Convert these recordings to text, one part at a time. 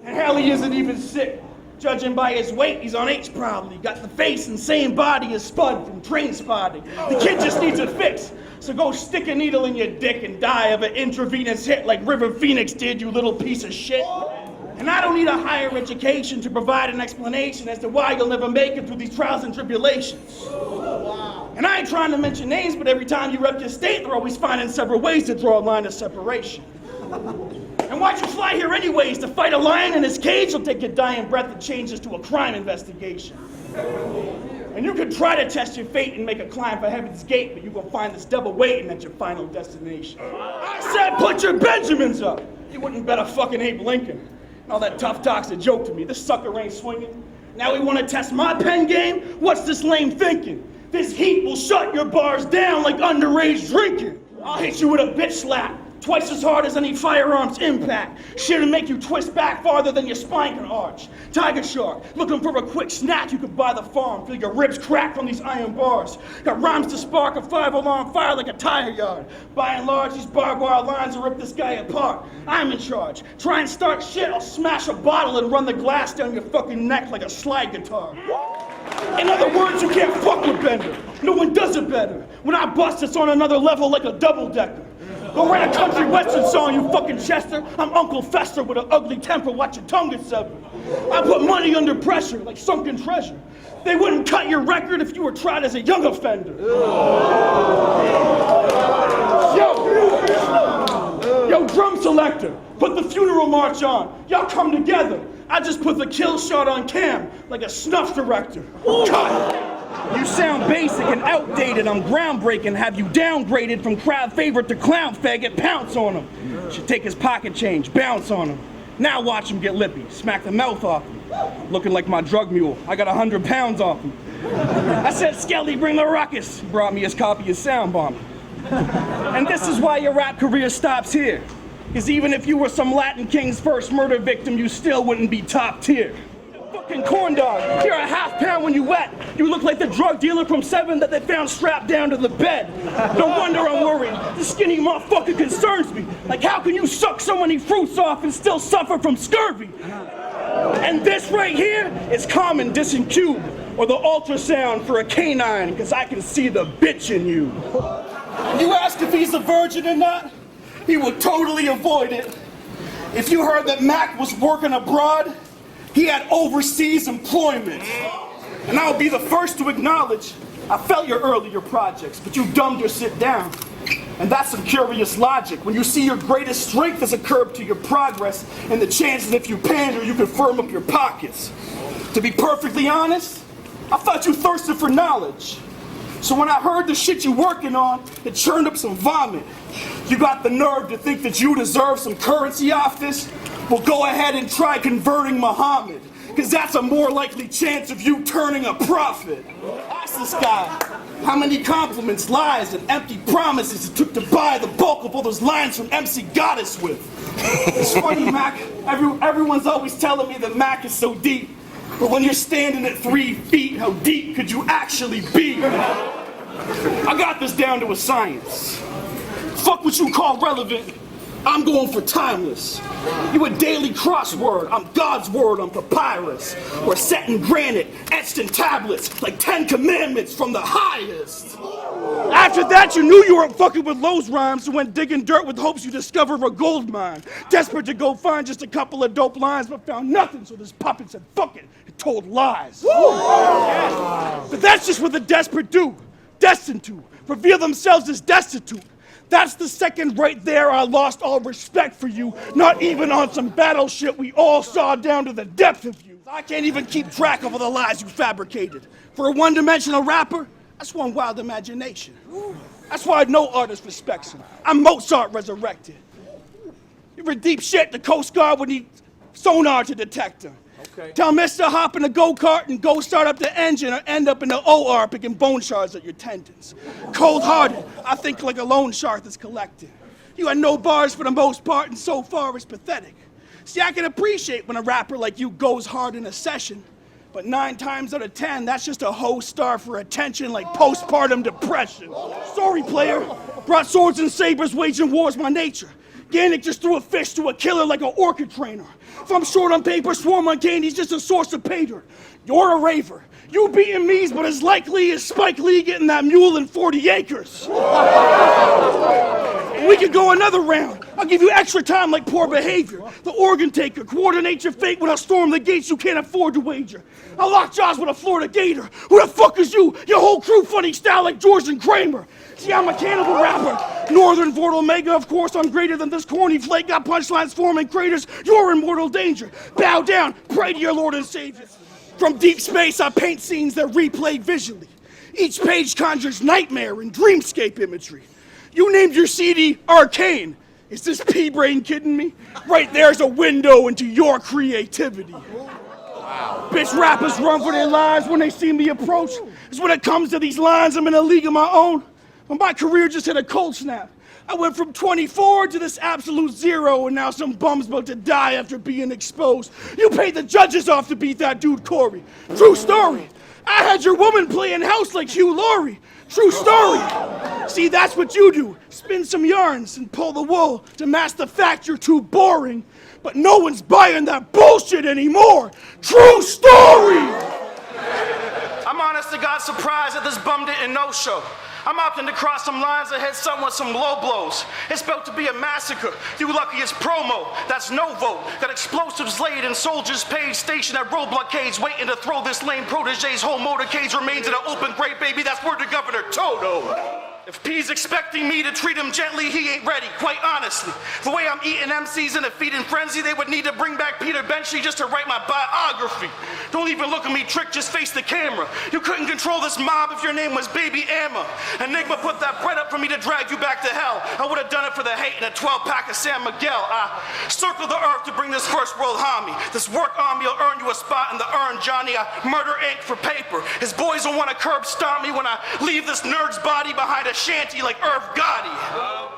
And hell, he isn't even sick. Judging by his weight, he's on H probably. Got the face and same body as Spud from Train Spotting. The kid just needs a fix. So go stick a needle in your dick and die of an intravenous hit like River Phoenix did, you little piece of shit. And I don't need a higher education to provide an explanation as to why you'll never make it through these trials and tribulations. And I ain't trying to mention names, but every time you rep your state, they're always finding several ways to draw a line of separation. And why'd you fly here anyways? To fight a lion in his cage? You'll take your dying breath and change this to a crime investigation. And you could try to test your fate and make a climb for heaven's gate, but you will find this devil waiting at your final destination. I said put your Benjamins up! You wouldn't bet a fucking Abe Lincoln. All that tough talk's a joke to me. This sucker ain't swinging. Now we want to test my pen game? What's this lame thinking? This heat will shut your bars down like underage drinking. I'll hit you with a bitch slap. Twice as hard as any firearm's impact. Shit'll make you twist back farther than your spine can arch. Tiger shark, looking for a quick snack you could buy the farm. Feel your ribs crack from these iron bars. Got rhymes to spark a 5-alarm fire like a tire yard. By and large, these barbed wire lines will rip this guy apart. I'm in charge. Try and start shit, I'll smash a bottle and run the glass down your fucking neck like a slide guitar. In other words, you can't fuck with Bender. No one does it better. When I bust, it's on another level like a double-decker. Go write a country western song, you fucking Chester. I'm Uncle Fester with an ugly temper, watch your tongue get severed. I put money under pressure like sunken treasure. They wouldn't cut your record if you were tried as a young offender. Yo, drum selector, put the funeral march on. Y'all come together. I just put the kill shot on cam like a snuff director. Cut. You sound basic and outdated. I'm groundbreaking. Have you downgraded from crowd favorite to clown faggot? Pounce on him. Should take his pocket change. Bounce on him. Now watch him get lippy. Smack the mouth off him. Looking like my drug mule. I got 100 pounds off him. I said, Skelly, bring the ruckus. He brought me his copy of Sound Bomb. And this is why your rap career stops here. Because even if you were some Latin king's first murder victim, you still wouldn't be top tier. Fucking corn dog, you're a half pound when you wet. You look like the drug dealer from 7 that they found strapped down to the bed. No wonder I'm worried. This skinny motherfucker concerns me. Like, how can you suck so many fruits off and still suffer from scurvy? And this right here is common dissing cube, or the ultrasound for a canine, because I can see the bitch in you. You ask if he's a virgin or not? He will totally avoid it. If you heard that Mac was working abroad, he had overseas employment. And I'll be the first to acknowledge I felt your earlier projects, but you dumbed your sit down. And that's some curious logic. When you see your greatest strength as a curb to your progress, and the chances if you pander, you can firm up your pockets. To be perfectly honest, I thought you thirsted for knowledge. So when I heard the shit you're working on, it churned up some vomit. You got the nerve to think that you deserve some currency off this? Well, go ahead and try converting Muhammad, because that's a more likely chance of you turning a prophet. Ask this guy how many compliments, lies, and empty promises it took to buy the bulk of all those lines from MC Goddess with. It's funny, Mac. Everyone's always telling me that Mac is so deep. But when you're standing at 3 feet, how deep could you actually be? I got this down to a science. Fuck what you call relevant. I'm going for timeless. You a daily crossword. I'm God's word on papyrus. Or set in granite, etched in tablets, like 10 commandments from the highest. After that, you knew you weren't fucking with Lowe's rhymes, so went digging dirt with hopes you discover a gold mine. Desperate to go find just a couple of dope lines, but found nothing, so this puppet said, fuck it, and told lies. But that's just what the desperate do. Destined to reveal themselves as destitute. That's the second right there I lost all respect for you, not even on some battle shit we all saw down to the depth of you. I can't even keep track of all the lies you fabricated. For a one-dimensional rapper, that's one wild imagination. That's why no artist respects him. I'm Mozart resurrected. You were deep shit, the Coast Guard would need sonar to detect him. Okay. Tell Mr. hop in a go-kart and go start up the engine or end up in the OR picking bone shards at your tendons. Cold-hearted, I think like a loan shark that's collected. You had no bars for the most part, and so far it's pathetic. See, I can appreciate when a rapper like you goes hard in a session, but 9 times out of 10, that's just a hoe star for attention like postpartum depression. Sorry, player. Brought swords and sabers, waging war's my nature. Organic just threw a fish to a killer like an orchid trainer. If I'm short on paper, swarm on cane, he's just a source of pay dirt. You're a raver. You beating me's, but as likely as Spike Lee getting that mule in 40 acres. We could go another round. I'll give you extra time like poor behavior. The organ taker, coordinate your fate when I storm the gates you can't afford to wager. I'll lock jaws with a Florida gator. Who the fuck is you? Your whole crew funny style like George and Kramer. See, I'm a cannibal rapper. Northern Vort Omega, of course, I'm greater than this corny flake. Got punchlines forming craters. You're in mortal danger. Bow down, pray to your Lord and Savior. From deep space, I paint scenes that replay visually. Each page conjures nightmare and dreamscape imagery. You named your CD Arcane. Is this pea-brain kidding me? Right there's a window into your creativity. Wow. Bitch rappers run for their lives when they see me approach. It's when it comes to these lines, I'm in a league of my own. But my career just hit a cold snap. I went from 24 to this absolute zero, and now some bum's about to die after being exposed. You paid the judges off to beat that dude Corey. True story. I had your woman playing house like Hugh Laurie. True story. See, that's what you do. Spin some yarns and pull the wool to mask the fact you're too boring. But no one's buying that bullshit anymore. True story. I'm honest to God surprised that this bum didn't no-show. I'm opting to cross some lines and hit something with some low blows. It's about to be a massacre. You luckiest promo, that's no vote. Got explosives laid in soldiers' page, stationed at roadblock cage, waiting to throw this lame protege's whole motorcade remains in an open grave, baby. That's word to Governor Toto. If P's expecting me to treat him gently, he ain't ready, quite honestly. The way I'm eating MCs in a feeding frenzy, they would need to bring back Peter Benchley just to write my biography. Don't even look at me, trick, just face the camera. You couldn't control this mob if your name was Baby Amma. Enigma put that bread up for me to drag you back to hell. I would have done it for the hate in a 12-pack of San Miguel. I circle the earth to bring this first world homie. This work army will earn you a spot in the urn, Johnny. I murder ink for paper. His boys will want to curb stomp me when I leave this nerd's body behind a shanty like Irv Gotti.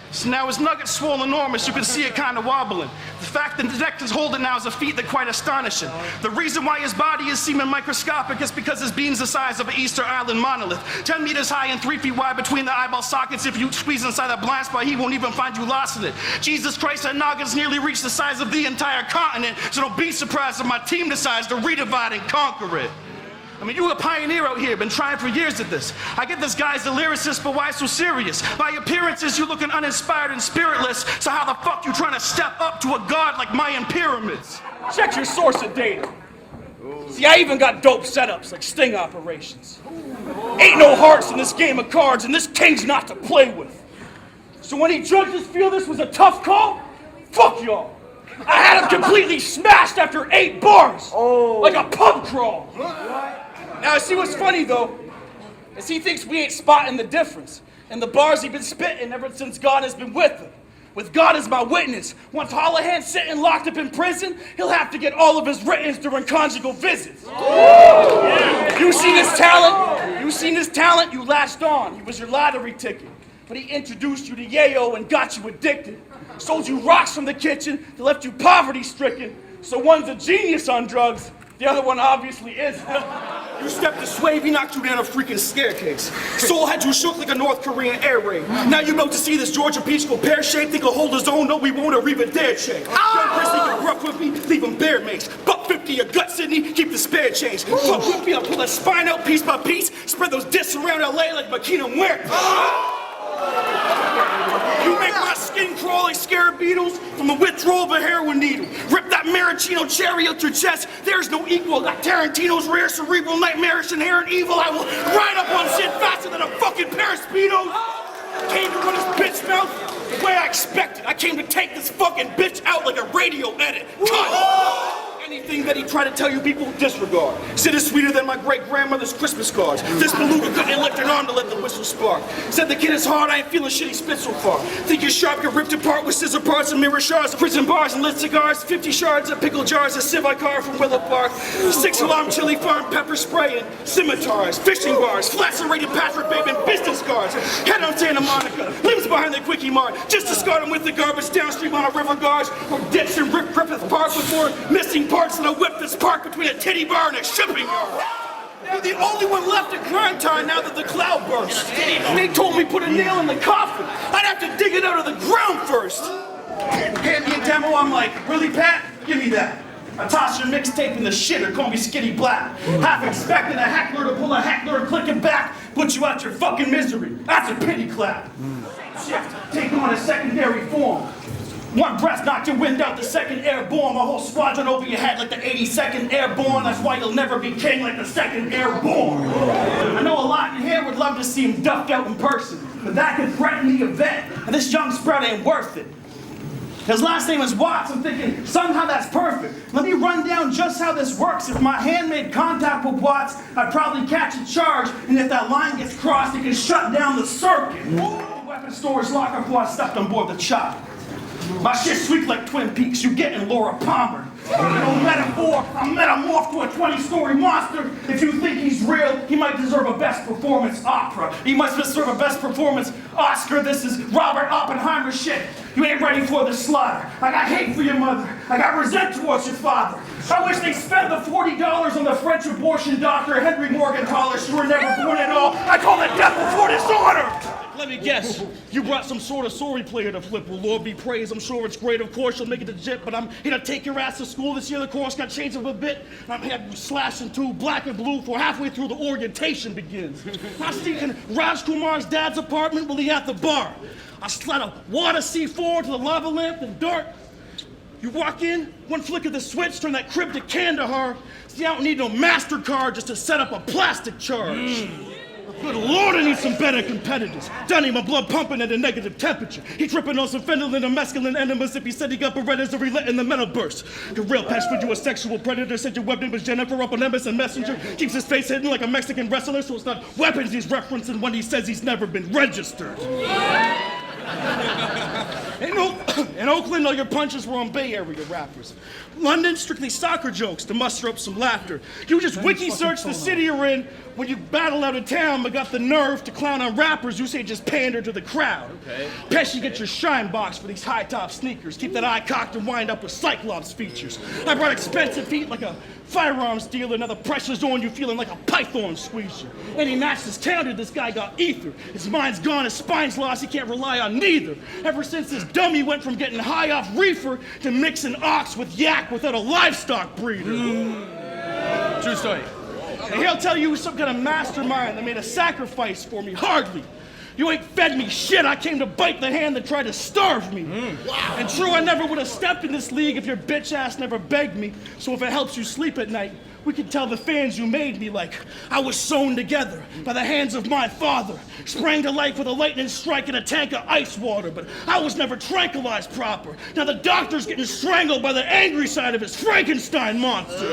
So now his nugget's swollen enormous, you can see it kind of wobbling. The fact that the neck is holding now is a feat that quite astonishing. The reason why his body is seeming microscopic is because his beam's the size of an Easter Island monolith. 10 meters high and 3 feet wide between the eyeball sockets. If you squeeze inside that blind spot, he won't even find you lost in it. Jesus Christ, that noggin's nearly reached the size of the entire continent, so don't be surprised if my team decides to redivide and conquer it. I mean, you a pioneer out here, been trying for years at this. I get this guy's the lyricist, but why so serious? By appearances, you looking uninspired and spiritless, so how the fuck you trying to step up to a god like Mayan pyramids? Check your source of data. See, I even got dope setups like sting operations. Ain't no hearts in this game of cards, and this king's not to play with. So when he judges feel this was a tough call, fuck y'all. I had him completely smashed after 8 bars, like a pub crawl. Now, see what's funny, though, is he thinks we ain't spotting the difference in the bars he been spitting ever since God has been with him. With God as my witness, once Holohan's sitting locked up in prison, he'll have to get all of his writtens during conjugal visits. Yeah. You seen his talent? You seen his talent? You latched on. He was your lottery ticket. But he introduced you to Yayo and got you addicted. Sold you rocks from the kitchen that left you poverty-stricken. So one's a genius on drugs, the other one obviously isn't. You stepped to swave, he knocked you down a freaking staircase. Soul had you shook like a North Korean air raid. Now you about to see this Georgia peach go pear-shaped, think he'll hold his own, no we won't arriva dare shake. Young Christy, get rough with me, leave him bare mace. $1.50 your gut, Sydney, keep the spare change. Fuck with me, I'll pull that spine out piece by piece, spread those discs around LA like Makina Muertes. You make my skin crawl like scarab beetles from the withdrawal of a heroin needle. Rip that maraschino cherry out your chest. There's no equal. Like Tarantino's rare cerebral nightmarish inherent evil. I will ride up on Syd faster than a fucking pair of Speedos. Came to run his bitch mouth the way I expected. I came to take this fucking bitch out like a radio edit. Cut. Anything that he tried to tell you, people disregard. Syd is sweeter than my great-grandmother's Christmas cards. This beluga couldn't lift an arm to let the whistle spark. Said the kid is hard, I ain't feeling shit, he spit so far. Think you're sharp, you're ripped apart with scissor parts and mirror shards, prison bars and lit cigars, 50 shards of pickle jars, a civ I car from Willow Park, 6-alarm chili farm, pepper spray and scimitars, fishing bars, flacerated Patrick Babe and business cards, head on Santa Monica, limbs behind the Quickie Mart, just discard them with the garbage downstream on a river guards, or ditch in Rick Griffith Park with more missing parts and a whip that's parked between a titty bar and a shipping yard. You're the only one left at crime time now that the cloud burst. They told me put a nail in the coffin. I'd have to dig it out of the ground first. Hand me a demo, I'm like, really, Pat? Give me that. I toss your mixtape in the shitter, call me Skinny Black. Half expecting a heckler to pull a heckler and click it back, put you out your fucking misery. That's a pity clap. Shift, take on a secondary form. One breath knocked your wind out, the 2nd Airborne. My whole squadron over your head like the 82nd Airborne. That's why you'll never be king like the 2nd Airborne. I know a lot in here would love to see him ducked out in person, but that could threaten the event, and this young spread ain't worth it. His last name is Watts. I'm thinking, somehow that's perfect. Let me run down just how this works. If my hand made contact with Watts, I'd probably catch a charge, and if that line gets crossed, it can shut down the circuit. The weapon storage locker before I stepped on board the chop. My shit sweet like Twin Peaks. You getting Laura Palmer. No metaphor, I'm metamorphed to a 20-story monster. If you think he's real, he might deserve a Best Performance Opera. He must deserve a Best Performance Oscar. This is Robert Oppenheimer shit. You ain't ready for the slaughter. I got hate for your mother. I got resent towards your father. I wish they spent the $40 on the French abortion doctor, Henry Morgenthaler. You were never born at all. I call it death before dishonor. Let me guess, you brought some sort of sorry player to flip. Will Lord be praised? I'm sure it's great. Of course, you'll make it to JIT, but I'm here to take your ass to school this year. The course got changed up a bit. I'm having you slash in two, black and blue, for halfway through the orientation begins. I'm sneaking Raj Kumar's dad's apartment while he at the bar. I slide a water C4 to the lava lamp and dart. You walk in, one flick of the switch, turn that crib to Kandahar. See, I don't need no MasterCard just to set up a plastic charge. Good Lord, I need some better competitors. Donnie, my blood pumping at a negative temperature. He tripping on some fentanyl and mescaline enemas if he said he got Berettas or he letting the metal burst. Your real patch for you a sexual predator. Said your web name was Jennifer up on MSN Messenger. Keeps his face hidden like a Mexican wrestler, so it's not weapons he's referencing when he says he's never been registered. In Oakland, all your punches were on Bay Area rappers. London, strictly soccer jokes to muster up some laughter. You just wiki search the city you're in when you battle out of town, but got the nerve to clown on rappers who say just pander to the crowd. Okay. Pesci, get your shine box for these high-top sneakers. Keep that eye cocked and wind up with Cyclops features. I brought expensive heat like a firearms dealer. Now the pressure's on you, feeling like a python squeeze you. And he matched his counter, this guy got ether. His mind's gone, his spine's lost, he can't rely on neither. Ever since this dummy went from getting high off reefer to mixing ox with yak without a livestock breeder. True story. And he'll tell you some kind of mastermind that made a sacrifice for me. Hardly. You ain't fed me shit. I came to bite the hand that tried to starve me. Wow. And true, I never would have stepped in this league if your bitch ass never begged me. So if it helps you sleep at night, we can tell the fans you made me like I was sewn together by the hands of my father. Sprang to life with a lightning strike in a tank of ice water, but I was never tranquilized proper. Now the doctor's getting strangled by the angry side of his Frankenstein monster.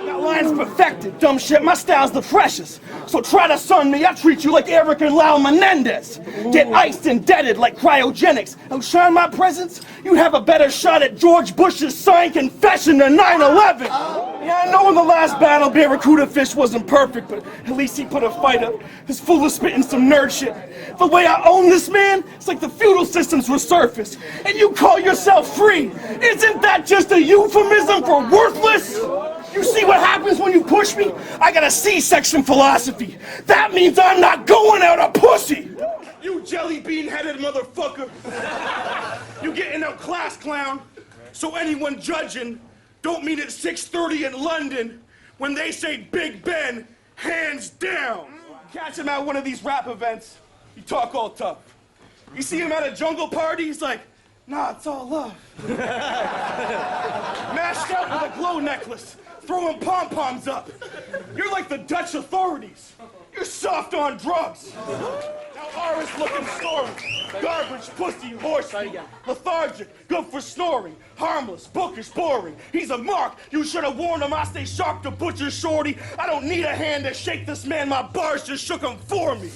That line's perfected, dumb shit, my style's the freshest. So try to sun me, I treat you like Eric and Lyle Menendez. Get iced and deaded like cryogenics. Outshine my presence, you'd have a better shot at George Bush's signed confession than 9/11. Yeah, I know in the last battle Barracuda Fish wasn't perfect, but at least he put a fight up. He's full of spitting some nerd shit. The way I own this man, it's like the feudal systems resurfaced. And you call yourself free. Isn't that just a euphemism for worthless? You see what happens when you push me? I got a C-section philosophy. That means I'm not going out a pussy. You jelly bean-headed motherfucker. You getting outclassed, clown. So anyone judging don't mean at 6:30 in London when they say Big Ben, hands down. Catch him at one of these rap events, you talk all tough. You see him at a jungle party, he's like, nah, it's all love. Mashed out with a glow necklace, throwing pom-poms up. You're like the Dutch authorities. You're soft on drugs. Now Aris looking story. Garbage, pussy, horse, lethargic, good for snoring, harmless, bookish, boring. He's a mark. You should have warned him I stay sharp to butcher shorty. I don't need a hand to shake this man. My bars just shook him for me.